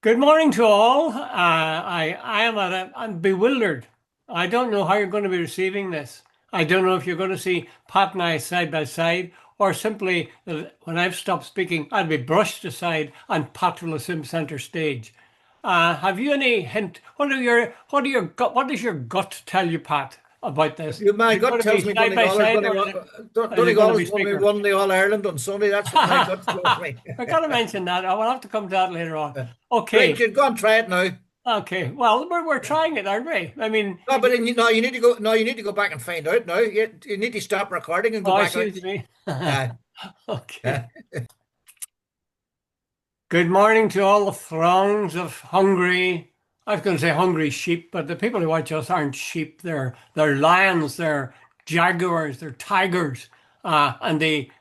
Good morning to all. I'm bewildered. I don't know how you're going to be receiving this. I don't know if you're going to see Pat and I side by side, or simply that when I've stopped speaking, I'll be brushed aside and Pat will assume center stage. Have you any hint? What does your gut tell you, Pat, about this? My Is it going gut to be tells me side by side, or is it going to Donegal be is going to speaker? win the All Ireland on Sunday. That's what my gut tells me. I got to mention that. I will have to come to that later on. Right, Okay. Jude, go and try it now. Okay. Well, we're trying it, aren't we? I mean, No, but no, you need to go. No, you need to go back and find out now. You need to stop recording and oh, go I back see out. what you mean. Uh, uh, Okay. Good morning to all the throngs of hungry. I was going to say hungry sheep, but the people who watch us aren't sheep. They're lions. They're jaguars. They're tigers, and they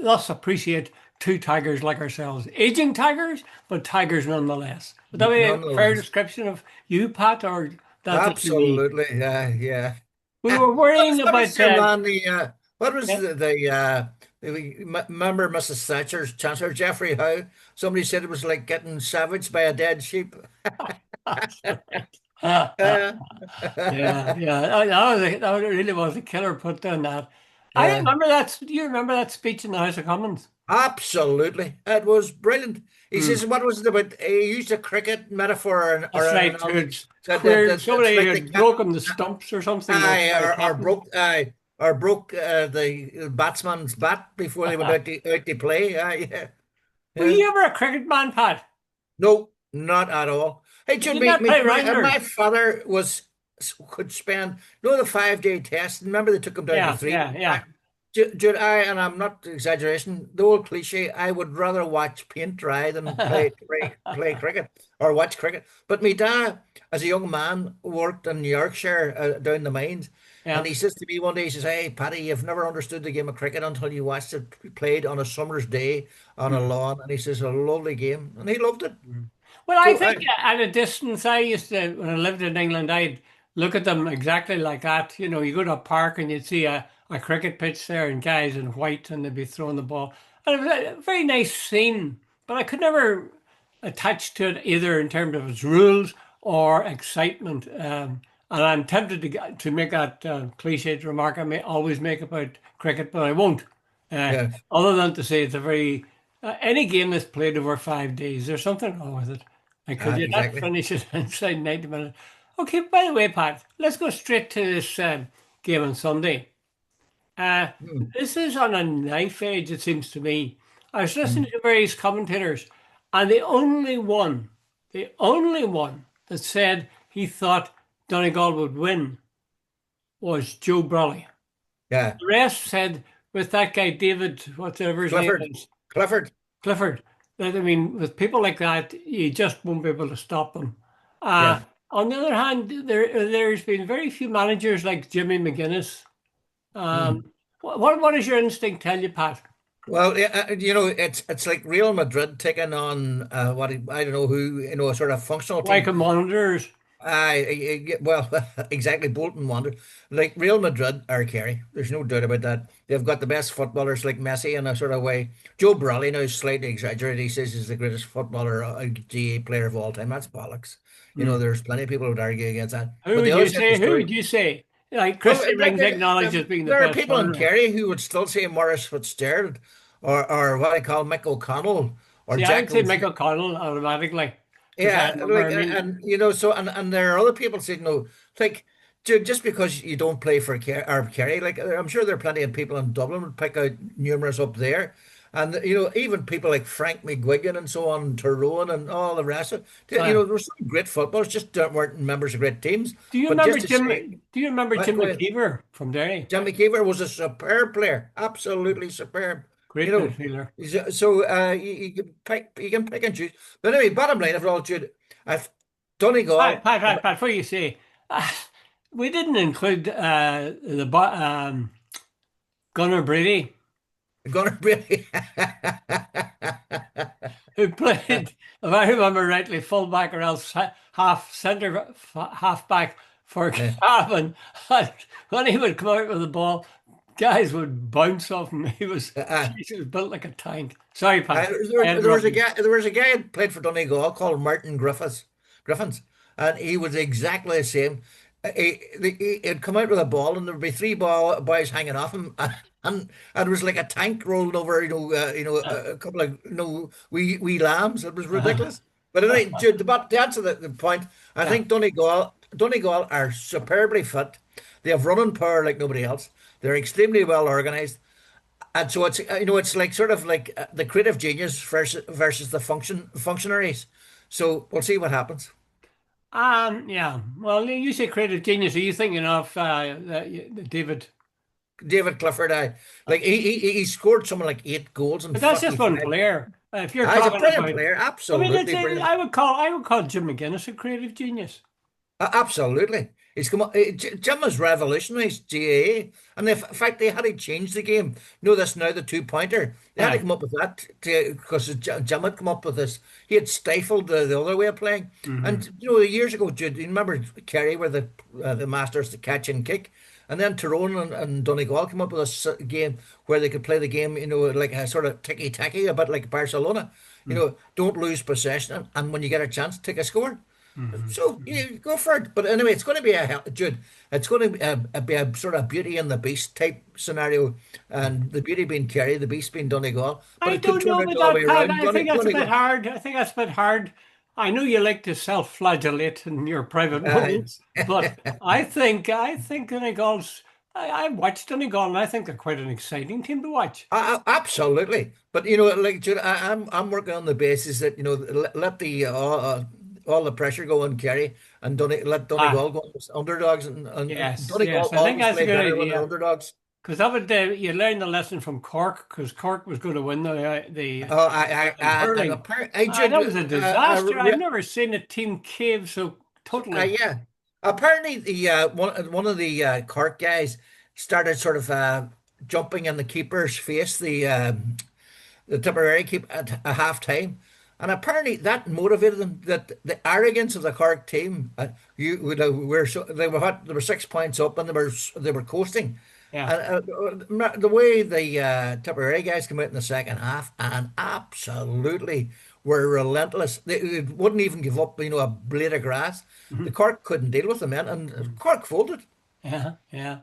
thus appreciate two tigers like ourselves, aging tigers, but tigers nonetheless. Would that be a fair Nonetheless, description of you, Pat, or that's just me? absolutely, yeah. We were worrying What was about your man? What was yeah. remember Mrs. Thatcher's Chancellor Geoffrey Howe? Somebody said it was like getting savaged by a dead sheep. That's right. Uh, Yeah, yeah. That really was a killer put down that. I yeah. remember that. Do you remember that speech in the House of Commons? Absolutely. It was brilliant. He Hmm. says, what was it about? He used a cricket metaphor or That's an right. analogy. It's Said queer. that it's Somebody like the had cat, broken the stumps or something. That's why it happened. or broke the batsman's bat before they went out to play. Yeah, Were yeah. you ever a cricket man, Pat? No, not at all. It Did should you be not play my rounders? father was could spend the 5 day test. Remember they took him down to Yeah, three. yeah, yeah. Jude, and I'm not exaggeration, the old cliche, I would rather watch paint dry than play cricket or watch cricket. But my dad, as a young man, worked in Yorkshire down the mines. And Yeah. he says to me one day, he says, "Hey, Paddy, you've never understood the game of cricket until you watched it played on a summer's day on a Hmm. lawn." And he says, "A lovely game." And he loved it. Hmm. Well, I So think at a distance, I used to, when I lived in England, I'd look at them exactly like that. You know, you go to a park and you'd see a cricket pitch there and guys in white and they'd be throwing the ball. And it was a very nice scene, but I could never attach to it either in terms of its rules or excitement. And I'm tempted to make that cliched remark I may always make about cricket, but I won't. yeah, Other than to say it's a very any game that's played over 5 days, there's something wrong with it. Because you're not exactly. finish it inside 90 minutes. Okay, by the way, Pat, let's go straight to this game on Sunday. Uh, Hmm, this is on a knife edge, it seems to me. I was listening hmm. to various commentators, and the only one that said he thought Donegal would win was Joe Brolly. Yeah, The rest said with that guy David, whatever his name Clifford, is, Clifford. Clifford. That I mean, with people like that, you just won't be able to stop them. Uh, Yeah. on the other hand, there's been very few managers like Jimmy McGuinness. Hmm. What does your instinct tell you, Pat? Well, yeah, it's like Real Madrid taking on I don't know who, a sort of functional Like team. a monitors? Well, exactly. Bolton wanted like Real Madrid are Kerry. There's no doubt about that. They've got the best footballers like Messi in a sort of way. Joe Brolly now is slightly exaggerated. He says he's the greatest footballer, GA player of all time. That's bollocks. Hmm. There's plenty of people who would argue against that. Who But the would other you side of the say? Who story. would you say? Like Well, Christy Rings acknowledged as being the there are best people in monitor. Kerry who would still say Morris Fitzgerald or what I call Mick O'Connell or See, I would Jack say O'Shea. Michael Connell automatically because I Yeah, remember. like I mean, and there are other people saying no, like just because you don't play for Kerry, like I'm sure there are plenty of people in Dublin would pick out numerous up there, and even people like Frank McGuigan and so on, Tyrone and all the rest of it. uh, There were some great footballers, just weren't members of great teams. do you But remember just to Jim? say, Do you remember what, Jim go ahead. McKeever from Derry? Jimmy Keefer was a superb player, absolutely superb. You Great know, midfielder. so you can pick and choose. But anyway, bottom line of it all, Jude, I've Pat, Donegal. Pat, Pat, Pat, before you say, we didn't include Gunnar Brady, Gonna really. who played, if I remember rightly, fullback or else half centre, half back for Yeah, Cavan. And when he would come out with the ball, guys would bounce off him. Uh, He was built like a tank. Sorry, Uh, Pat. there, I there was a interrupted you. guy. There was a guy who played for Donegal called Martin Griffins, and he was exactly the same. He'd come out with a ball, and there'd be boys hanging off him, and it was like a tank rolling over. A couple of wee lambs. It was ridiculous. But anyway, Jude, to answer the point, I Yeah. think Donegal are superbly fit. They have running power like nobody else. They're extremely well organised. And so it's like sort of like the creative genius versus the functionaries. So we'll see what happens. Yeah. Well, you say creative genius. Are you thinking of David? David Clifford, he scored something like 8 goals in But that's just one 45. player. If you're He's a talking brilliant about, player, I mean, let's absolutely say brilliant. I would call Jim McGuinness a creative genius. Absolutely. He's come up, Jim has revolutionized GAA. And in fact, they had to change the game. You know this now, the two-pointer. They had to Aye. come up with that because Jim had come up with this. He had stifled the other way of playing. Hmm. And, years ago, Jude, you remember Kerry were the masters to catch and kick. And then Tyrone and Donegal came up with a game where they could play the game, like a sort of ticky-tacky, a bit like Barcelona. Don't lose possession. And when you get a chance, take a score. So Hmm. you go for it. But anyway, it's going to be Jude. It's going to be a sort of Beauty and the Beast type scenario, and the beauty being Kerry, the beast being Donegal. But I it could don't turn know out about the other way that, Pat. around. I think that's a bit Donegal. hard. I think that's a bit hard. I know you like to self-flagellate in your private Uh, moments, but I think Donegal's. I watched Donegal, and I think they're quite an exciting team to watch. absolutely. But like Jude, I'm working on the basis that let the all the pressure go on Kerry and let Ah, Donegal go as underdogs, and yes, yes. Donegal I think always that's a play good better when they're idea underdogs. because that would you learn the lesson from Cork because Cork was going to win the Oh, in hurling. Jude, That was a disaster. I've never seen a team cave so totally. yeah. Apparently, the one of the Cork guys started sort of jumping in the keeper's face, the Tipperary keep at a half time, and apparently that motivated them. That the arrogance of the Cork team, they were 6 points up, and they were coasting, Yeah. and the way the Tipperary guys came out in the second half and absolutely were relentless. They wouldn't even give up, a blade of grass. The Mhm. Cork couldn't deal with them, man, and Cork folded. Yeah, yeah.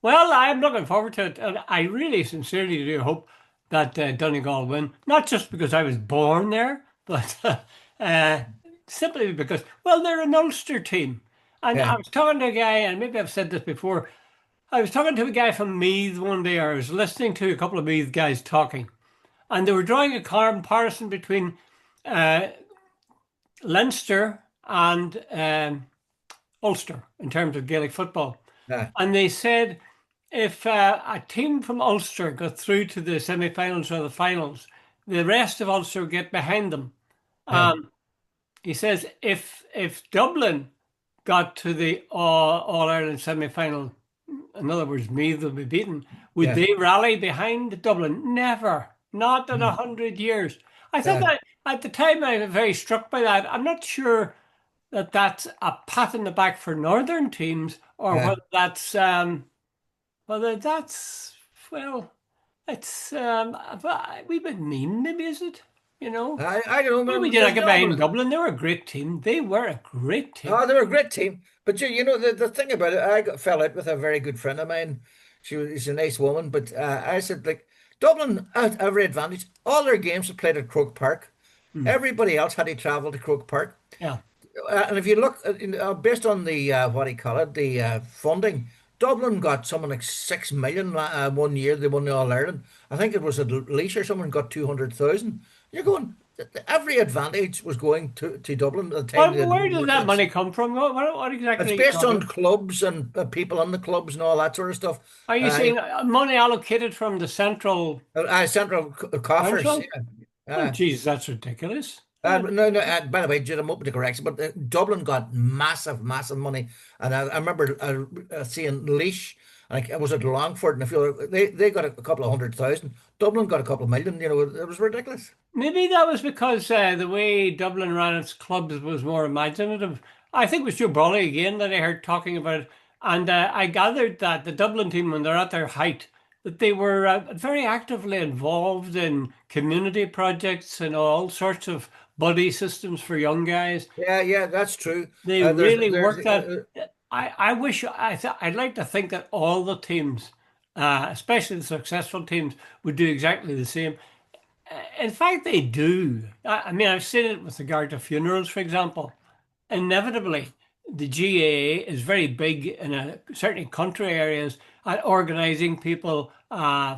Well, I'm looking forward to it, and I really sincerely do hope that Donegal win. Not just because I was born there, but uh, simply because, well, they're an Ulster team. And I Yeah, was talking to a guy, and maybe I've said this before. I was talking to a guy from Meath one day, or I was listening to a couple of Meath guys talking, and they were drawing a comparison between uh, Leinster and Ulster in terms of Gaelic football. yeah, And they said if a team from Ulster got through to the semi-finals or the finals, the rest of Ulster would get behind them. yeah, Um, he says if Dublin got to the All Ireland semi-final, in other words, Meath will be beaten, would yeah, they rally behind Dublin? Never, not in 100 years. I thought yeah, that at the time I was very struck by that. I'm not sure that that's a pat in the back for northern teams or yeah. whether that's well, it's a wee bit mean, maybe is it? You know, I don't know, maybe we man. did like it behind Dublin. Dublin. They were a great team. They were a great team. Oh, they were a great team. But the thing about it, fell out with a very good friend of mine. She's a nice woman, but I said, like, Dublin had every advantage. All their games were played at Croke Park. Hmm. Everybody else had to travel to Croke Park. Yeah, And if you look based on the what do you call it, the funding, Dublin got something like 6 million one year. They won the All Ireland. I think it was at Leisure. Someone got 200,000. You're going. Every advantage was going to Dublin at the time. but They had no where did more that kids. money come from? What It's exactly are you based talking on about? clubs and people in the clubs and all that sort of stuff. Are you Uh, saying money allocated from the central Central coffers. council? Yeah. Oh, geez, that's ridiculous. No, no. By the way, Jude, I'm open to correction, but Dublin got massive, massive money, and I remember seeing Laois, like was it Longford, and I feel they got a couple of 100,000. Dublin got a couple of million. It was ridiculous. Maybe that was because the way Dublin ran its clubs was more imaginative. I think it was Joe Brawley again that I heard talking about it. And I gathered that the Dublin team, when they're at their height, that they were very actively involved in community projects and all sorts of buddy systems for young guys. Yeah, yeah, that's true. They There's really there's worked that. I wish I'd like to think that all the teams, especially the successful teams, would do exactly the same. In fact, they do. I mean, I've seen it with regard to funerals, for example. Inevitably, the GAA is very big in certainly country areas at organising people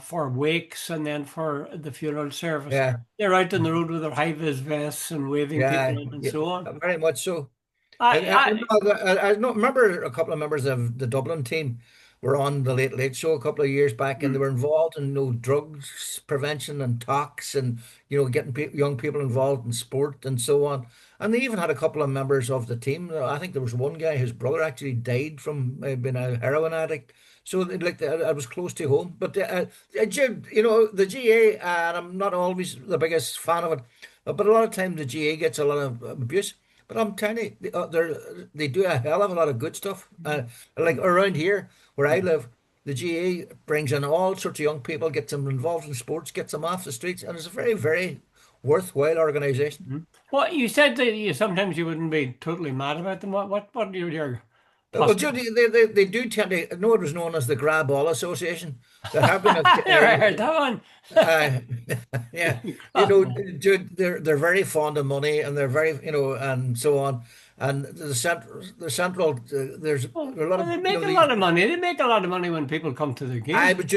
for wakes and then for the funeral service. yeah, They're out on the road with their high vis vests and waving people yeah, in and yeah, so on. very much so. I, I know, remember a couple of members of the Dublin team were on the Late Late Show a couple of years back, and they mm, were involved in drugs prevention and talks, and getting young people involved in sport and so on. And they even had a couple of members of the team. I think there was one guy whose brother actually died from being a heroin addict. So I was close to home. But Jude, the GA, and I'm not always the biggest fan of it, but a lot of times the GA gets a lot of abuse. But I'm telling you, they do a hell of a lot of good stuff. Like around here where I live, the GA brings in all sorts of young people, gets them involved in sports, gets them off the streets, and it's a very, very worthwhile organization. well, you said that sometimes you wouldn't be totally mad about them. What are your Well, plus? Judy, they do tend to. I know it was known as the Grab All Association. There have been Never heard that one. uh, yeah, Oh, Jude, they're very fond of money, and they're very, and so on. And the central, there's well, a lot well, of, they make a lot of money. They make a lot of money when people come to the I games. but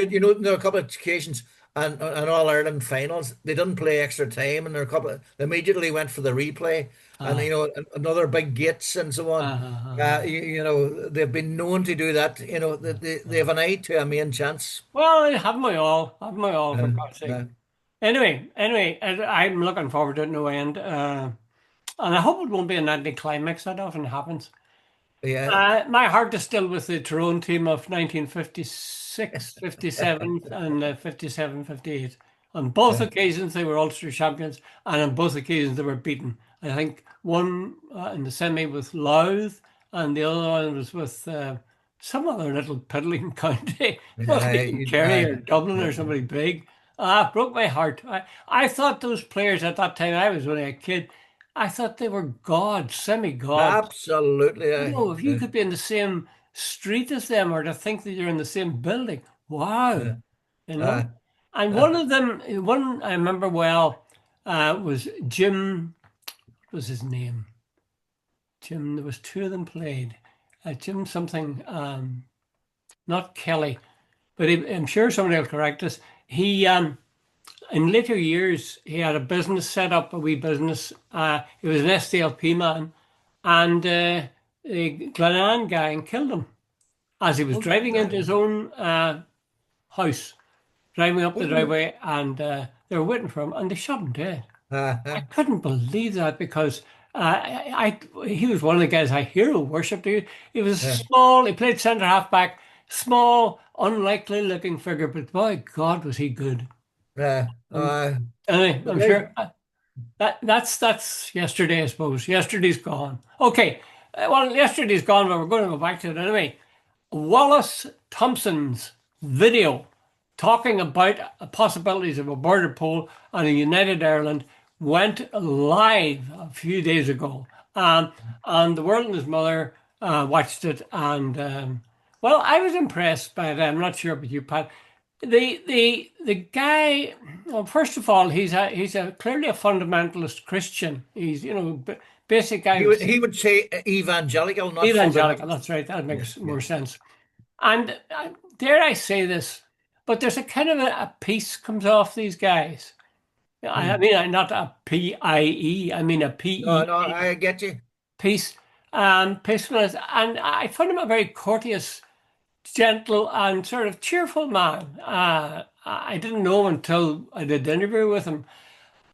there are a couple of occasions and All Ireland finals. They didn't play extra time, and there are a couple. They immediately went for the replay, and Uh, another big gates and so uh, on. uh, uh. They've been known to do that. They have an eye to a main chance. Well, have my all for Uh, God's sake. uh, Anyway, I'm looking forward to it no end. And I hope it won't be an anticlimax. That often happens. yeah, My heart is still with the Tyrone team of 1956, 57, and 57, 58. On both uh, occasions, they were Ulster champions, and on both occasions, they were beaten. I think one in the semi with Louth, and the other one was with some other little piddling county. Must uh, be in you- Kerry uh, or Dublin or somebody big. Ah, broke my heart. I thought those players at that time, I was only a kid, I thought they were gods, semi-gods. Absolutely. You know, if you could be in the same street as them or to think that you're in the same building, wow, Uh, you know. uh, And uh, one of them, one I remember well, was Jim, what was his name? Jim, there was two of them played. Jim something, not Kelly, but I'm sure somebody will correct us. He, in later years, he had a business set up, a wee business. He was an SDLP man, and the Glenanne gang killed him as he was oh, driving into his own house, driving up the oh, driveway, and they were waiting for him, and they shot him dead. uh, I uh, couldn't believe that because he was one of the guys I hero worshipped. He was uh, small. He played centre half back, small, unlikely looking figure, but by God was he good. uh, Um, uh, anyway, but I'm sure that's yesterday, I suppose. Yesterday's gone. Okay, well, yesterday's gone, but we're going to go back to it anyway. Wallace Thompson's video talking about possibilities of a border poll and a united Ireland went live a few days ago. And the world and his mother watched it. And, well, I was impressed by it. I'm not sure about you, Pat. The guy, well, first of all, he's a clearly a fundamentalist Christian. He's, basic guy who's he would say evangelical, not evangelical. fundamental. That's right. That Yeah, makes yeah. more sense. And dare I say this, but there's a kind of a peace comes off these guys. I Hmm. mean, not a PIE, I mean a No, PE, no, I get you. peace, peacefulness. And I found him a very courteous, gentle, and sort of cheerful man. I didn't know him until I did the interview with him.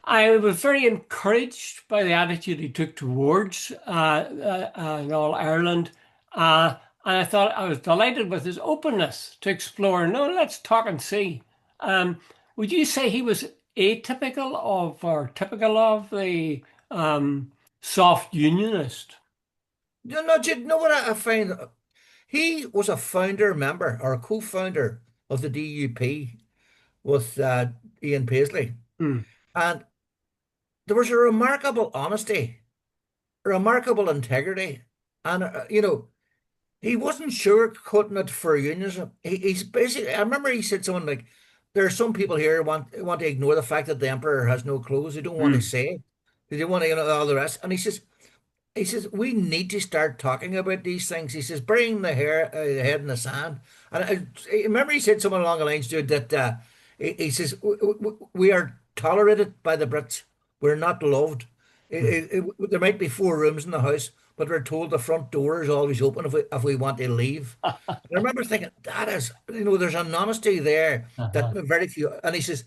I was very encouraged by the attitude he took towards All Ireland. And I thought I was delighted with his openness to explore. No, let's talk and see. Um, would you say he was atypical of or typical of the soft unionist? You know what I find? He was a founder member or a co-founder of the DUP with Ian Paisley, Mm. and there was a remarkable honesty, remarkable integrity, and he wasn't sugarcoating it for unionism. He's basically. I remember he said something like, "There are some people here want to ignore the fact that the emperor has no clothes. They don't want to Mm. say it. They don't want to, all the rest." And he says, we need to start talking about these things. He says, burying the head in the sand. And I remember he said something along the lines, dude, that he says, we are tolerated by the Brits. We're not loved. Mm. There might be four rooms in the house, but we're told the front door is always open if we want to leave. I remember thinking that is, there's an honesty there that Uh-huh. very few. And he says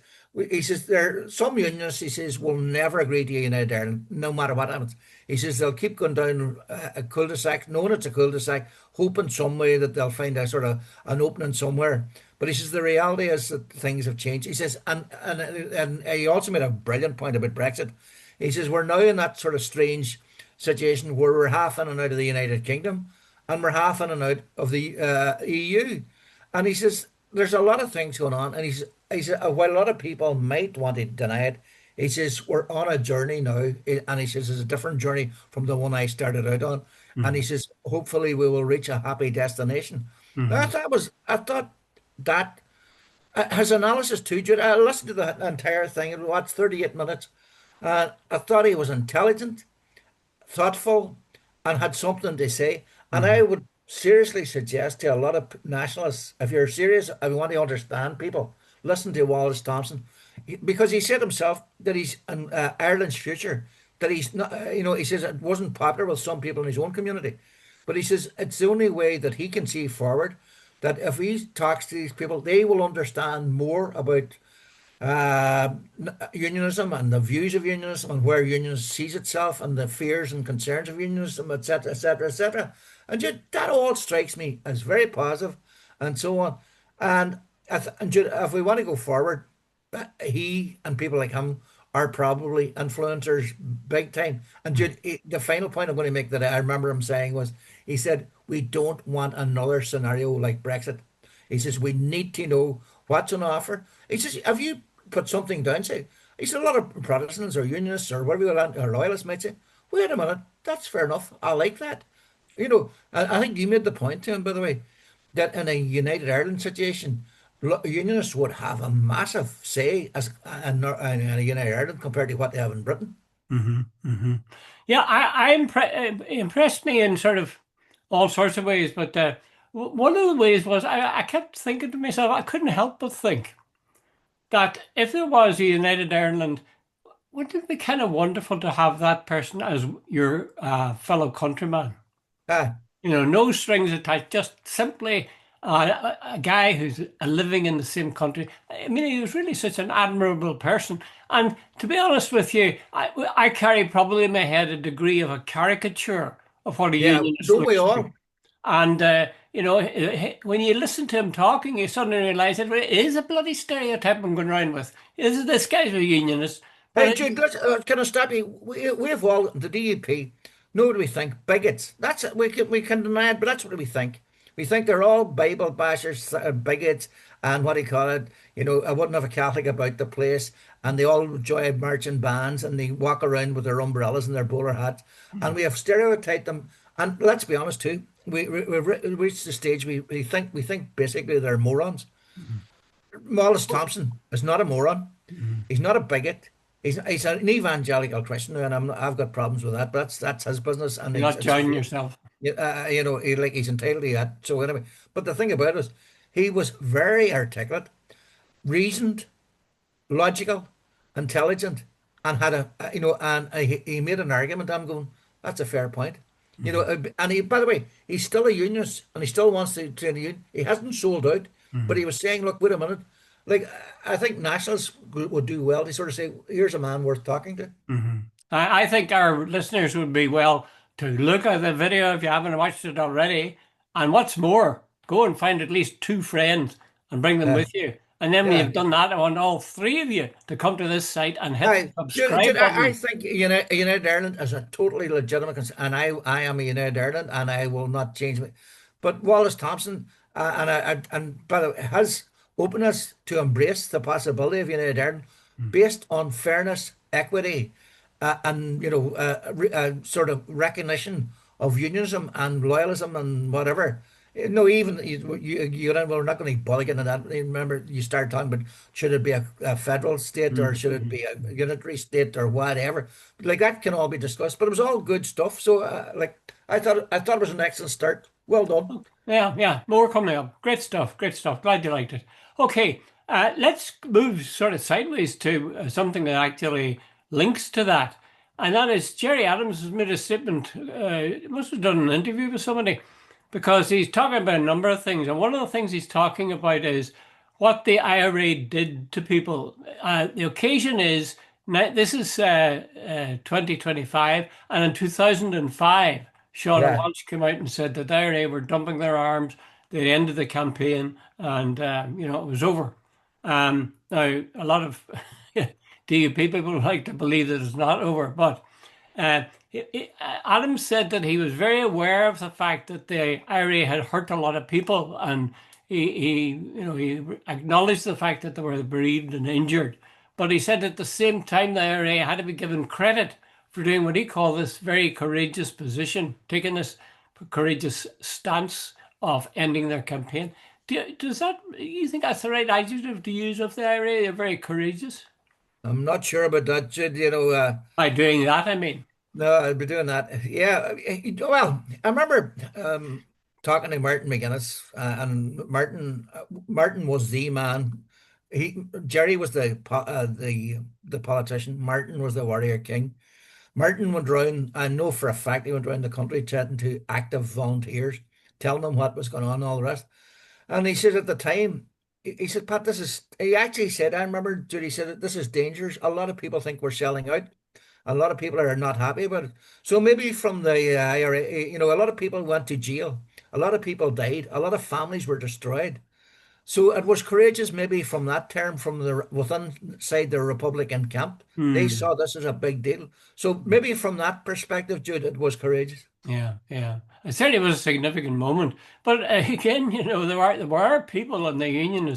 there some unionists. He says will never agree to United Ireland, no matter what happens. He says they'll keep going down a cul-de-sac, knowing it's a cul-de-sac, hoping some way that they'll find a sort of an opening somewhere. But he says the reality is that things have changed. He says, and he also made a brilliant point about Brexit. He says we're now in that sort of strange situation where we're half in and out of the United Kingdom and we're half in and out of the EU. And he says there's a lot of things going on. And he said while a lot of people might want to deny it, he says we're on a journey now. And he says it's a different journey from the one I started out on. And he Mm. says hopefully we will reach a happy destination. Mm. I thought that his analysis too, Jude. I listened to the entire thing. It was 38 minutes. I thought he was intelligent, thoughtful, and had something to say. And I Mm. would seriously suggest to a lot of nationalists, if you're serious, if you want to understand people, listen to Wallace Thompson, because he said himself that he's in Ireland's future. That he's not, he says it wasn't popular with some people in his own community, but he says it's the only way that he can see forward. That if he talks to these people, they will understand more about uh, unionism and the views of unionism and where unionism sees itself and the fears and concerns of unionism, etc., etc., etc. And yet that all strikes me as very positive and so on. And, if we want to go forward, he and people like him are probably influencers big time. And Mm. the final point I'm going to make that I remember him saying was, he said, we don't want another scenario like Brexit. He says, we need to know what's on offer. He says, have you put something down? Say, he said, a lot of Protestants or Unionists or whatever you want, or loyalists might say, wait a minute, that's fair enough. I like that. I think you made the point to him, by the way, that in a United Ireland situation, Unionists would have a massive say in a United Ireland compared to what they have in Britain. Hmm. Hmm. Yeah, impressed me in sort of all sorts of ways, but one of the ways was I kept thinking to myself, I couldn't help but think that if there was a United Ireland, wouldn't it be kind of wonderful to have that person as your fellow countryman? Ah, No strings attached, just simply a guy who's living in the same country. I mean, he was really such an admirable person. And to be honest with you, I carry probably in my head a degree of a caricature of what a yeah, unionist don't we looks like. all? And, when you listen to him talking, you suddenly realize that it is a bloody stereotype I'm going around with. This guy's a unionist. Hey, But Jude, can I stop you? We've all, the DUP, know what we think? Bigots. That's it. We can deny it, but that's what we think. We think they're all Bible bashers, bigots, and what do you call it? I wouldn't have a Catholic about the place, and they all join marching bands, and they walk around with their umbrellas and their bowler hats, and we have stereotyped them. And let's be honest too, we've reached the stage we think basically they're morons. Wallace Thompson is not a moron. He's not a bigot. He's an evangelical Christian, and I've got problems with that. But that's his business, and you're not it's joining yourself. he's entitled to that. So anyway, but the thing about it is, he was very articulate, reasoned, logical, intelligent, and had he made an argument. I'm going, that's a fair point. Hmm. And by the way, he's still a unionist, and he still wants to train a union. He hasn't sold out, but Hmm. he was saying, look, wait a minute. Like, I think nationalists would do well to sort of say, here's a man worth talking to. Hmm. I think our listeners would be well to look at the video if you haven't watched it already. And what's more, go and find at least two friends and bring them Uh, with you. And then when yeah. you've done that, I want all three of you to come to this site and hit the Jude, subscribe I button. think United Ireland is a totally legitimate, and I am a United Ireland, and I will not change it. But Wallace Thompson, and by the way, openness to embrace the possibility of United Ireland based on fairness, equity, and sort of recognition of unionism and loyalism and whatever. No, even we're not going to bother getting into that. Remember, you started talking about should it be a federal state or should it Mm. be a unitary state or whatever. But like that can all be discussed. But it was all good stuff. So I thought it was an excellent start. Well done. Yeah, yeah, more coming up. Great stuff, great stuff. Glad you liked it. Okay, let's move sort of sideways to something that actually links to that. And that is Jerry Adams has made a statement, must have done an interview with somebody, because he's talking about a number of things. And one of the things he's talking about is what the IRA did to people. The occasion is, now, this is 2025, and in 2005. Sean Yeah. Walsh came out and said that the IRA were dumping their arms. They ended the campaign, and it was over. Now, a lot of DUP people like to believe that it's not over, but uh, Adams said that he was very aware of the fact that the IRA had hurt a lot of people, and he acknowledged the fact that they were bereaved and injured. But he said at the same time the IRA had to be given credit for doing what he called this very courageous position, taking this courageous stance of ending their campaign. Does that you think that's the right adjective to use of the IRA? They're very courageous I'm not sure about that, Jude. by doing that. I mean, No, I'd be doing that. Yeah. Well, I remember talking to Martin McGuinness, and Martin was the man. Jerry was the politician. Martin was the warrior king. Martin went around. I know for a fact he went around the country chatting to active volunteers, telling them what was going on, and all the rest. And he said at the time, he said, Pat, this is. He actually said, I remember Judy said, this is dangerous. A lot of people think we're selling out. A lot of people are not happy about it. So maybe from the IRA, a lot of people went to jail. A lot of people died. A lot of families were destroyed. So it was courageous, maybe from that term, from the within inside the Republican camp. They hmm. saw this as a big deal. So maybe from that perspective, Jude, it was courageous. Yeah, yeah. It certainly was a significant moment. But again, there were people in the union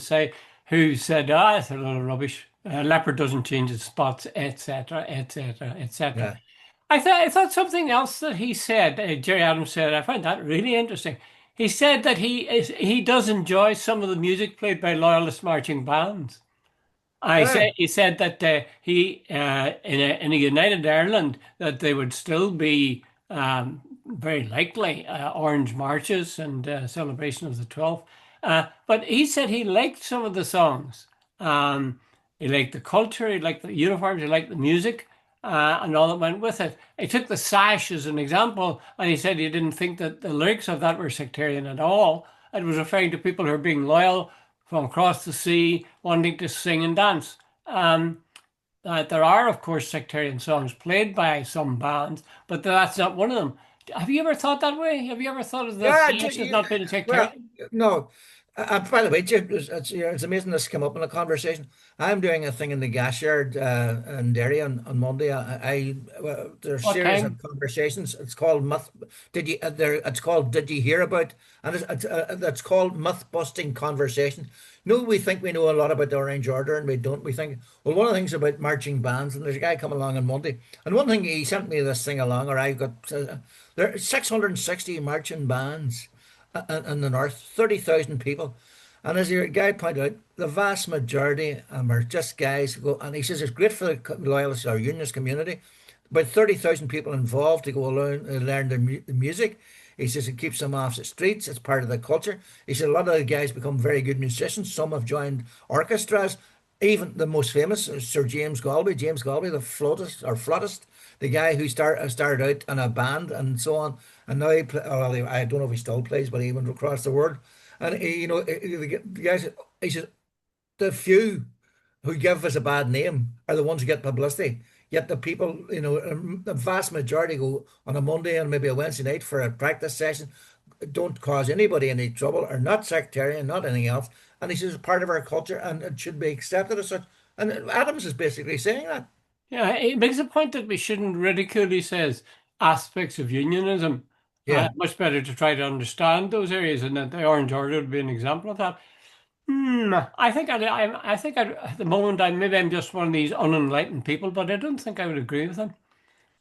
who said, "Ah, it's a lot of rubbish. Leopard doesn't change its spots, etc., etc., etc." Yeah. I thought something else that he said, Jerry Adams said. I find that really interesting. He said that he does enjoy some of the music played by loyalist marching bands. I Yeah. said he said that he in a united Ireland that they would still be very likely orange marches and celebration of the 12th. But he said he liked some of the songs. He liked the culture, he liked the uniforms, he liked the music, and all that went with it. He took the sash as an example, and he said he didn't think that the lyrics of that were sectarian at all. It was referring to people who are being loyal from across the sea, wanting to sing and dance. There are, of course, sectarian songs played by some bands, but that's not one of them. Have you ever thought that way? Have you ever thought of the Yeah, sash as not being well, sectarian? no. By the way, it's amazing this came up in a conversation. I'm doing a thing in the gas yard in Derry on Monday. There's a What series of kind? conversations. It's called Myth. Did you there? It's called Did You Hear About? And it's called Myth Busting Conversation. No, we think we know a lot about the Orange Order, and we don't. We think, well, one of the things about marching bands, and there's a guy coming along on Monday, and one thing he sent me this thing along, or I got there are 660 marching bands in the north, 30,000 people. And as your guy pointed out, the vast majority are just guys who go, and he says it's great for the loyalist or unionist community. About 30,000 people involved to go learn the music. He says it keeps them off the streets. It's part of the culture. He said a lot of the guys become very good musicians. Some have joined orchestras. Even the most famous, Sir James Galway, the flautist, the guy who started out in a band and so on, and now well, I don't know if he still plays, but he went across the world, and the guy said, he said the few who give us a bad name are the ones who get publicity. Yet the people, the vast majority go on a Monday and maybe a Wednesday night for a practice session, don't cause anybody any trouble, are not sectarian, not anything else. And he says it's part of our culture and it should be accepted as such. And Adams is basically saying that. Yeah, it makes a point that we shouldn't ridicule, he says, aspects of unionism. Yeah. Much better to try to understand those areas, and that the Orange Order would be an example of that. I think at the moment I'm just one of these unenlightened people, but I don't think I would agree with him.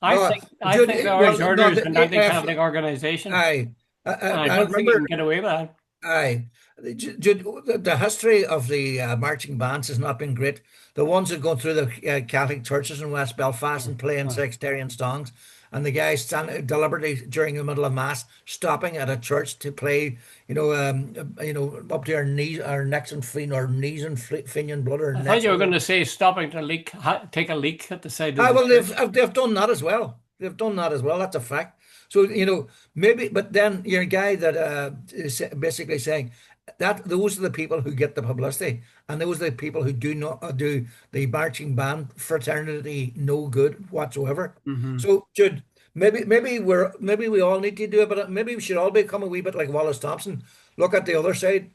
No, I Jude, think the well, Orange Order no, is an anti-Catholic organization, I, and I I don't think you remember. can get away with that. Aye. The history of the marching bands has not been great. The ones that go through the Catholic churches in West Belfast and playing Uh, sectarian songs, and the guys stand deliberately during the middle of mass, stopping at a church to play, up to our knees, our necks and feet, our knees and feet and blood, our I thought necks. you were going to say stopping to take a leak at the side of Ah, the well, church. they've done that as well. They've done that as well. That's a fact. So, maybe, but then you're a guy that is basically saying that those are the people who get the publicity, and those are the people who do not do the marching band fraternity no good whatsoever. Hmm. So, Jude, maybe we all need to do it, but maybe we should all become a wee bit like Wallace Thompson. Look at the other side.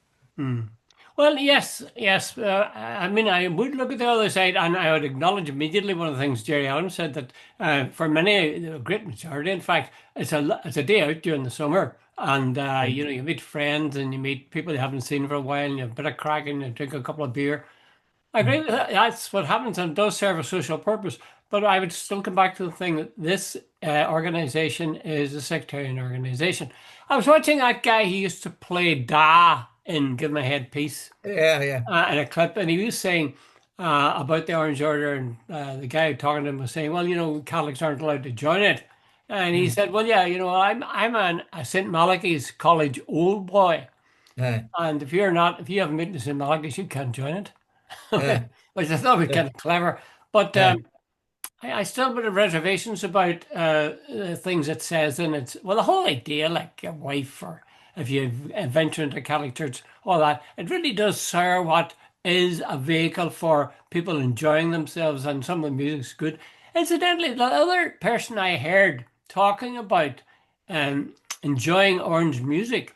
Well, yes, yes. I mean, I would look at the other side, and I would acknowledge immediately one of the things Jerry Allen said that for many, a great majority, in fact, it's a day out during the summer, and you meet friends and you meet people you haven't seen for a while, and you have a bit of crack and you drink a couple of beer. I agree with that. That's what happens, and it does serve a social purpose. But I would still come back to the thing that this organization is a sectarian organization. I was watching that guy. He used to play Da in Give My Head Peace Yeah, yeah. in a clip, and he was saying about the Orange Order, and the guy talking to him was saying, "Well, Catholics aren't allowed to join it," and he Mm, said, "Well, yeah, a St. Malachy's College old boy, yeah, and if you haven't been to St. Malachy's, you can't join it," yeah, which I thought was yeah, kind of clever. But yeah, I still have a bit of reservations about things it says in it. Well, the whole idea, like your wife, or if you venture into Catholic Church, all that, it really does serve what is a vehicle for people enjoying themselves, and some of the music's good. Incidentally, the other person I heard talking about um, enjoying orange music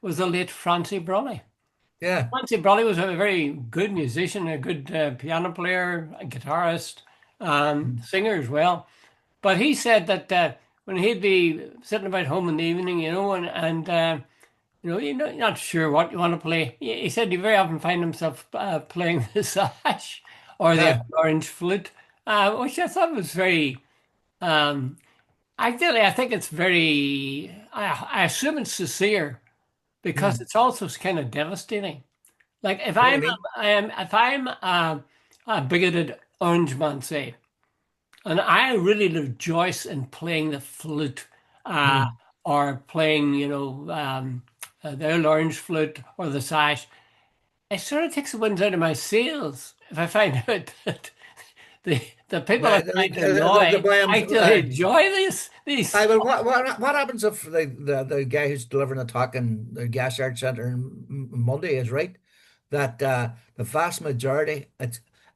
was the late Francie Brolly. yeah. Francie Brolly was a very good musician, a good piano player, a guitarist, Mm. singer as well. But he said that when he'd be sitting about home in the evening, you're not sure what you want to play. He said he very often find himself playing the sash or the Yeah. orange flute, which I thought was very. Um, Actually, I think it's very. I assume it's sincere because Mm. it's also kind of devastating. Like What do you mean? if I'm a bigoted orange man, say, and I really rejoice in playing the flute, uh, Mm. or playing, the old orange flute or the sash. It sort of takes the wind out of my sails if I find out that the the people I'm trying to The annoy Williams. actually enjoy these. Well, what happens if the guy who's delivering a talk in the gas yard centre on Monday is right that the vast majority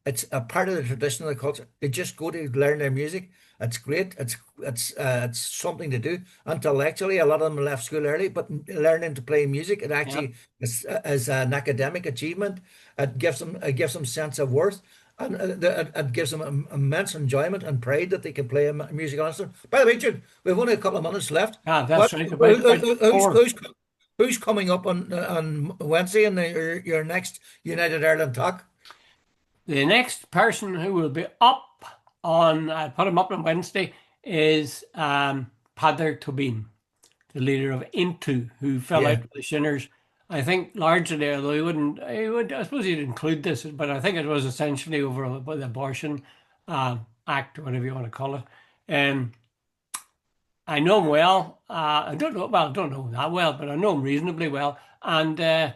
it's a part of the tradition of the culture. They just go to learn their music. It's great. It's something to do. Intellectually, a lot of them left school early, but learning to play music, it Yeah, actually is an academic achievement. It gives them sense of worth. And it gives them immense enjoyment and pride that they can play a musical instrument. By the way, Jude, we've only a couple of minutes left. that's What right. About who's four. who's coming up on Wednesday in your next United Ireland talk? The next person who will be up I put him up on Wednesday, is Padder Tobin, the leader of Intu, who fell out Yeah, with the Shinners. I think largely, although I suppose he'd include this, but I think it was essentially over the abortion act, or whatever you want to call it. Um, I know him well. I don't know him that well, but I know him reasonably well. And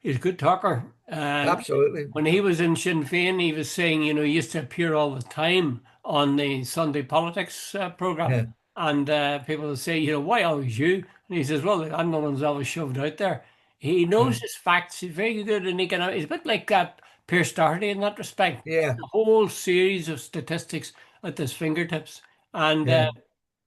he's a good talker. absolutely. When he was in Sinn Féin, he was saying, he used to appear all the time on the Sunday politics program. Yeah, And people would say, why always you? And he says, well, I'm the one who's always shoved out there. He yeah, knows his facts. He's very good, and he's a bit like Pierce Doherty in that respect. yeah, A whole series of statistics at his fingertips. And yeah,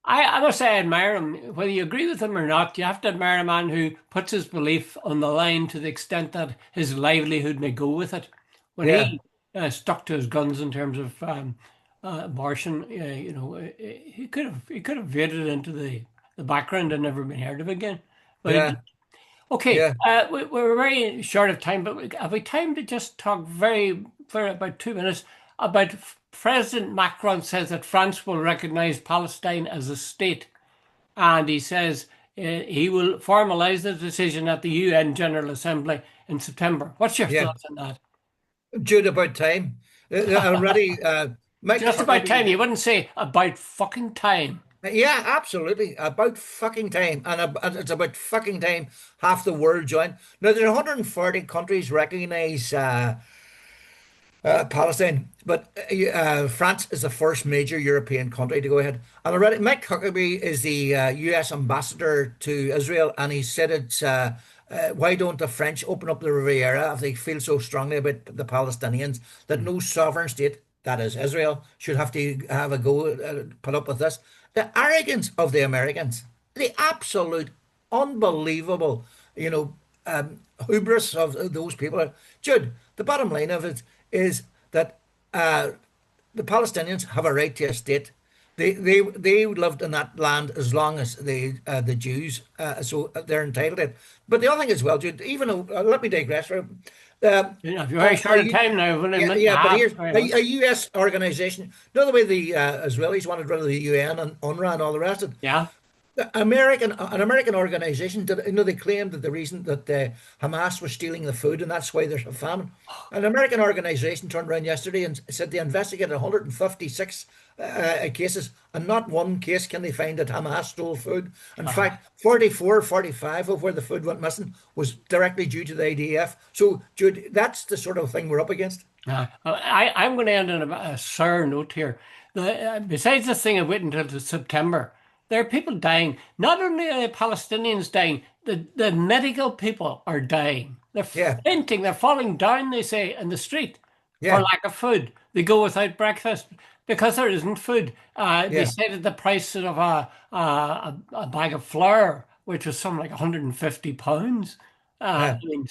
I must say I admire him. Whether you agree with him or not, you have to admire a man who puts his belief on the line to the extent that his livelihood may go with it. When yeah, he stuck to his guns in terms of abortion, he could have faded into the background and never been heard of again. But he yeah. did. Okay, Yeah, we're very short of time, but have we time to just talk for about 2 minutes about President Macron says that France will recognize Palestine as a state, and he says he will formalize the decision at the UN General Assembly in September. What's your yeah. thoughts on that? Jude, about time. Already, Mike Just about time. Huckabee. You wouldn't say about fucking time. Yeah, absolutely. About fucking time. And it's about fucking time half the world joined. Now, there's 140 countries recognize Palestine, but France is the first major European country to go ahead. And already, Mike Huckabee is the US ambassador to Israel, and he said why don't the French open up the Riviera if they feel so strongly about the Palestinians that no sovereign state, that is Israel, should have to have a go, put up with this. The arrogance of the Americans, the absolute unbelievable, you know, hubris of those people. Jude, the bottom line of it is that uh, the Palestinians have a right to a state. They lived in that land as long as the Jews, so they're entitled to it. But the other thing as well, Jude, even though, let me digress for You know, if you're very short of you, time now, we're in a yeah, minute and a yeah, but half. here's Very much. a US organization. You know the way the Israelis wanted rid of the UN and UNRWA and all the rest of it. Yeah. An American organization, did, you know, they claimed that the reason that Hamas was stealing the food and that's why there's a famine. An American organization turned around yesterday and said they investigated 156 cases, and not one case can they find that Hamas stole food. In fact, 44, 45 of where the food went missing was directly due to the IDF. So, Jude, that's the sort of thing we're up against. I'm going to end on a sour note here. Besides the thing of waiting until September, there are people dying. Not only are the Palestinians dying, the medical people are dying. They're Yeah, fainting, they're falling down, they say, in the street for yeah, lack of food. They go without breakfast because there isn't food. They yeah, say that the price of a bag of flour, which was something like £150, I yeah. mean,